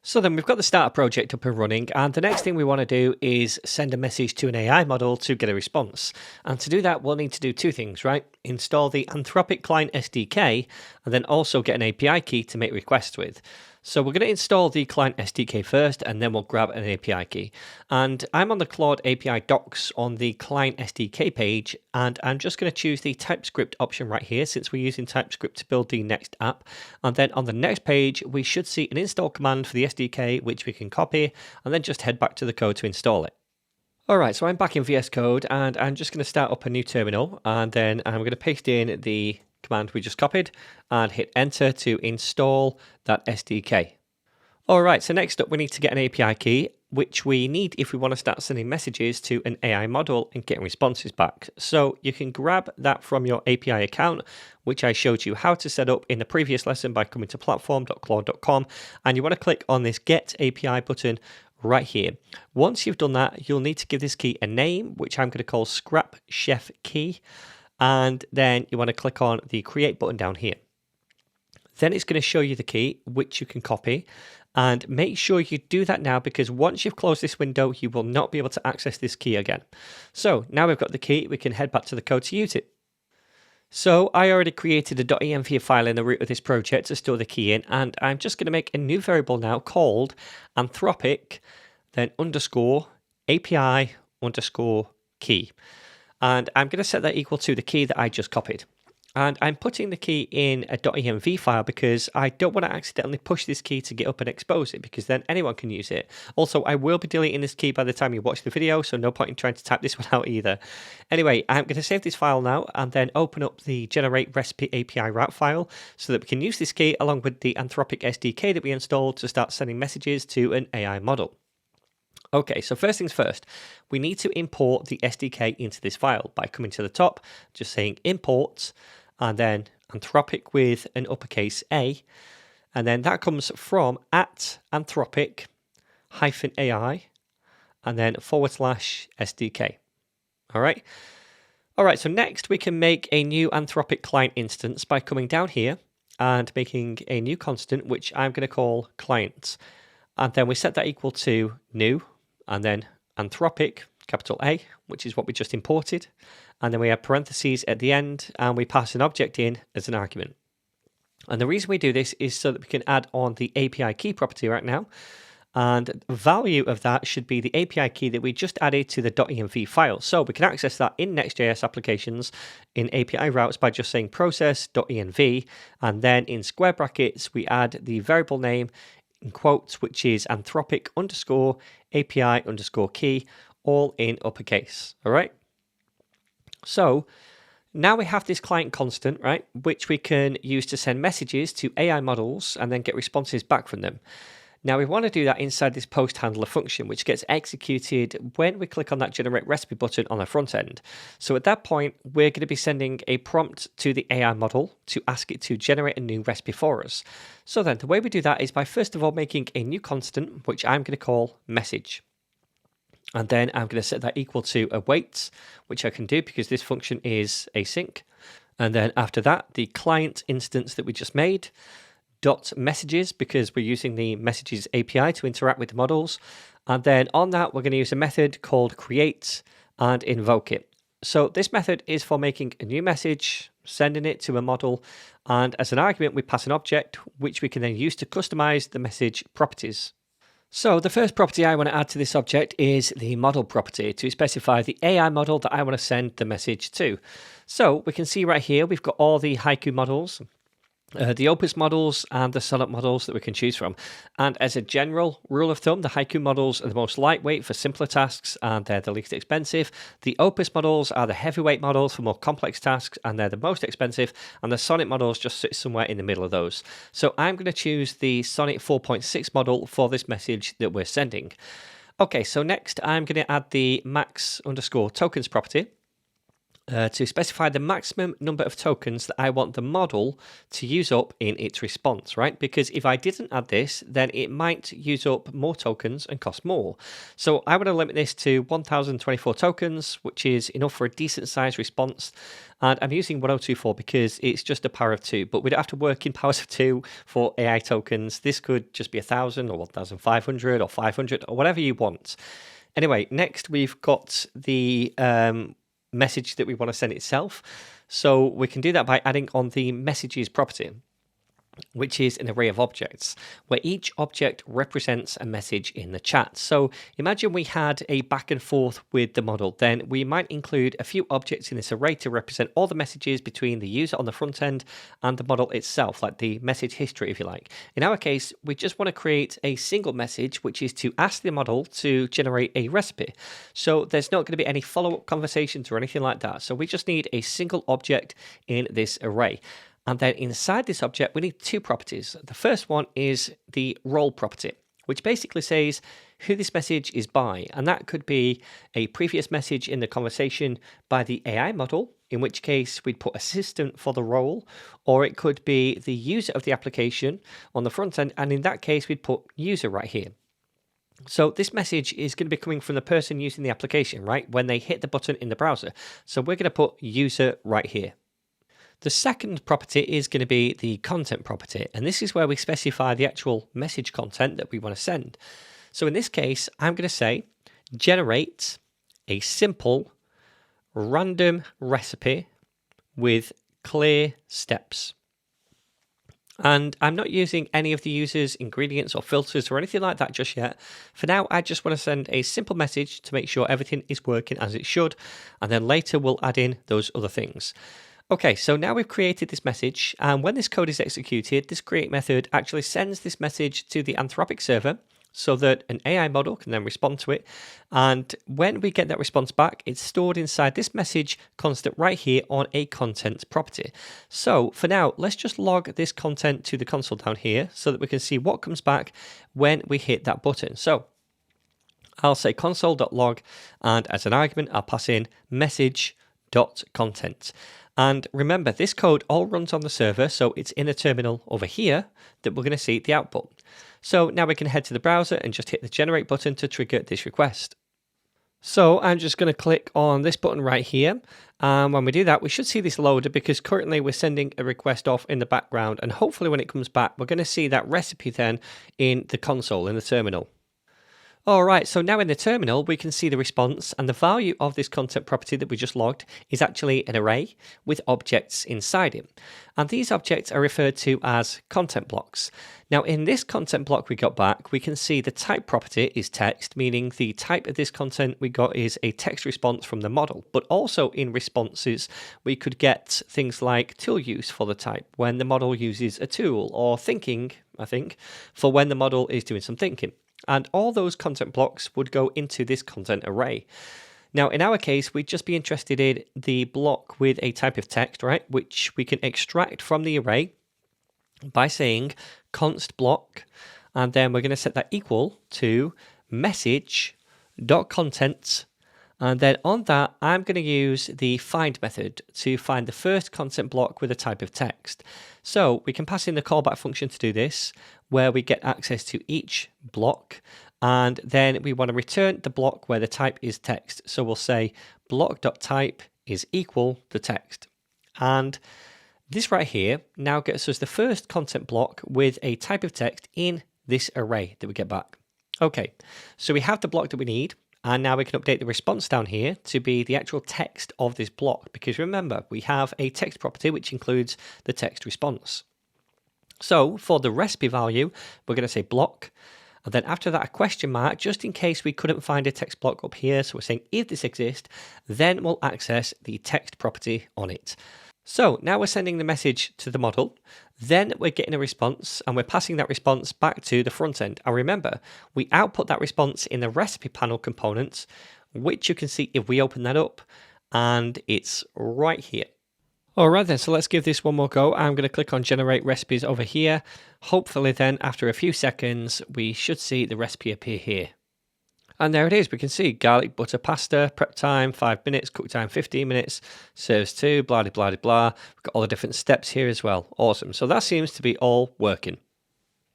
So then we've got the starter project up and running, and the next thing we want to do is send a message to an AI model to get a response. And to do that, we'll need to do two things, right? Install the Anthropic Client SDK, and then also get an API key to make requests with. So we're going to install the Client SDK first, and then we'll grab an API key. And I'm on the Claude API Docs on the Client SDK page, and I'm just going to choose the TypeScript option right here, since we're using TypeScript to build the Next app. And then on the next page, we should see an install command for the SDK, which we can copy, and then just head back to the code to install it. Alright, so I'm back in VS Code, and I'm just going to start up a new terminal, and then I'm going to paste in the command we just copied and hit enter to install that SDK. Alright, so next up we need to get an API key, which we need if we want to start sending messages to an AI model and getting responses back. So you can grab that from your API account, which I showed you how to set up in the previous lesson by coming to platform.claude.com, and you want to click on this Get API button right here. Once you've done that, you'll need to give this key a name, which I'm going to call Scrap Chef Key. And then you want to click on the create button down here. Then it's going to show you the key, which you can copy, and make sure you do that now, because once you've closed this window, you will not be able to access this key again. So now we've got the key, we can head back to the code to use it. So I already created a .env file in the root of this project to store the key in, and I'm just going to make a new variable now called Anthropic, then underscore API underscore key. And I'm going to set that equal to the key that I just copied. And I'm putting the key in a .env file because I don't want to accidentally push this key to GitHub and expose it, because then anyone can use it. Also, I will be deleting this key by the time you watch the video, so no point in trying to type this one out either. Anyway, I'm going to save this file now and then open up the generate recipe API route file so that we can use this key along with the Anthropic SDK that we installed to start sending messages to an AI model. Okay, so first things first, we need to import the SDK into this file by coming to the top, just saying import, and then Anthropic with an uppercase A, and then that comes from @Anthropic-AI, and then /SDK. All right. So next we can make a new Anthropic client instance by coming down here and making a new constant, which I'm going to call client, and then we set that equal to new, and then Anthropic, capital A, which is what we just imported. And then we have parentheses at the end, and we pass an object in as an argument. And the reason we do this is so that we can add on the API key property right now. And the value of that should be the API key that we just added to the .env file. So we can access that in Next.js applications in API routes by just saying process.env, and then in square brackets, we add the variable name in quotes, which is Anthropic underscore API underscore key, all in uppercase. All right. So now we have this client constant, right, which we can use to send messages to AI models and then get responses back from them. Now we want to do that inside this post handler function, which gets executed when we click on that generate recipe button on the front end. So at that point, we're going to be sending a prompt to the AI model to ask it to generate a new recipe for us. So then the way we do that is by first of all making a new constant, which I'm going to call message. And then I'm going to set that equal to await, which I can do because this function is async. And then after that, the client instance that we just made, dot messages, because we're using the messages API to interact with the models. And then on that, we're going to use a method called create and invoke it. So this method is for making a new message, sending it to a model, and as an argument, we pass an object, which we can then use to customize the message properties. So the first property I want to add to this object is the model property to specify the AI model that I want to send the message to. So we can see right here, we've got all the Haiku models, the Opus models and the Sonnet models that we can choose from. And as a general rule of thumb, the Haiku models are the most lightweight for simpler tasks and they're the least expensive. The Opus models are the heavyweight models for more complex tasks and they're the most expensive. And the Sonnet models just sit somewhere in the middle of those. So I'm going to choose the Sonnet 4.6 model for this message that we're sending. Okay, so next I'm going to add the max underscore tokens property. to specify the maximum number of tokens that I want the model to use up in its response, right? Because if I didn't add this, then it might use up more tokens and cost more. So I want to limit this to 1024 tokens, which is enough for a decent sized response. And I'm using 1024 because it's just a power of 2, but we don't have to work in powers of 2 for AI tokens. This could just be 1,000 or 1,500 or 500 or whatever you want. Anyway, next we've got the message that we want to send itself. So we can do that by adding on the messages property, which is an array of objects, where each object represents a message in the chat. So imagine we had a back and forth with the model, then we might include a few objects in this array to represent all the messages between the user on the front end and the model itself, like the message history, if you like. In our case, we just want to create a single message, which is to ask the model to generate a recipe. So there's not going to be any follow-up conversations or anything like that. So we just need a single object in this array. And then inside this object, we need two properties. The first one is the role property, which basically says who this message is by. And that could be a previous message in the conversation by the AI model, in which case we'd put assistant for the role, or it could be the user of the application on the front end. And in that case, we'd put user right here. So this message is going to be coming from the person using the application, right? When they hit the button in the browser. So we're going to put user right here. The second property is going to be the content property, and this is where we specify the actual message content that we want to send. So in this case, I'm going to say generate a simple random recipe with clear steps. And I'm not using any of the user's ingredients or filters or anything like that just yet. For now, I just want to send a simple message to make sure everything is working as it should, and then later we'll add in those other things. Okay, so now we've created this message, and when this code is executed, this create method actually sends this message to the Anthropic server so that an AI model can then respond to it. And when we get that response back, it's stored inside this message constant right here on a content property. So for now, let's just log this content to the console down here so that we can see what comes back when we hit that button. So I'll say console.log, and as an argument, I'll pass in message.content. And remember, this code all runs on the server, so it's in a terminal over here that we're going to see the output. So now we can head to the browser and just hit the generate button to trigger this request. So I'm just going to click on this button right here. And when we do that, we should see this loaded because currently we're sending a request off in the background. And hopefully when it comes back, we're going to see that recipe then in the console, in the terminal. All right, so now in the terminal, we can see the response, and the value of this content property that we just logged is actually an array with objects inside it. And these objects are referred to as content blocks. Now, in this content block we got back, we can see the type property is text, meaning the type of this content we got is a text response from the model. But also in responses, we could get things like tool use for the type, when the model uses a tool, or thinking, I think, for when the model is doing some thinking. And all those content blocks would go into this content array. Now, in our case, we'd just be interested in the block with a type of text, right? Which we can extract from the array by saying const block. And then we're going to set that equal to message.content. And then on that, I'm going to use the find method to find the first content block with a type of text. So we can pass in the callback function to do this, where we get access to each block. And then we want to return the block where the type is text. So we'll say block.type is equal to text. And this right here now gets us the first content block with a type of text in this array that we get back. Okay, so we have the block that we need. And now we can update the response down here to be the actual text of this block, because remember, we have a text property which includes the text response. So for the recipe value, we're going to say block, and then after that a question mark, just in case we couldn't find a text block up here. So we're saying if this exists, then we'll access the text property on it. So now we're sending the message to the model, then we're getting a response, and we're passing that response back to the front end. And remember, we output that response in the recipe panel components, which you can see if we open that up, and it's right here. All right then, so let's give this one more go. I'm going to click on generate recipes over here. Hopefully then, after a few seconds, we should see the recipe appear here. And there it is. We can see garlic butter pasta, prep time 5 minutes, cook time 15 minutes, serves 2, blah, blah, blah, blah. We've got all the different steps here as well. Awesome. So that seems to be all working.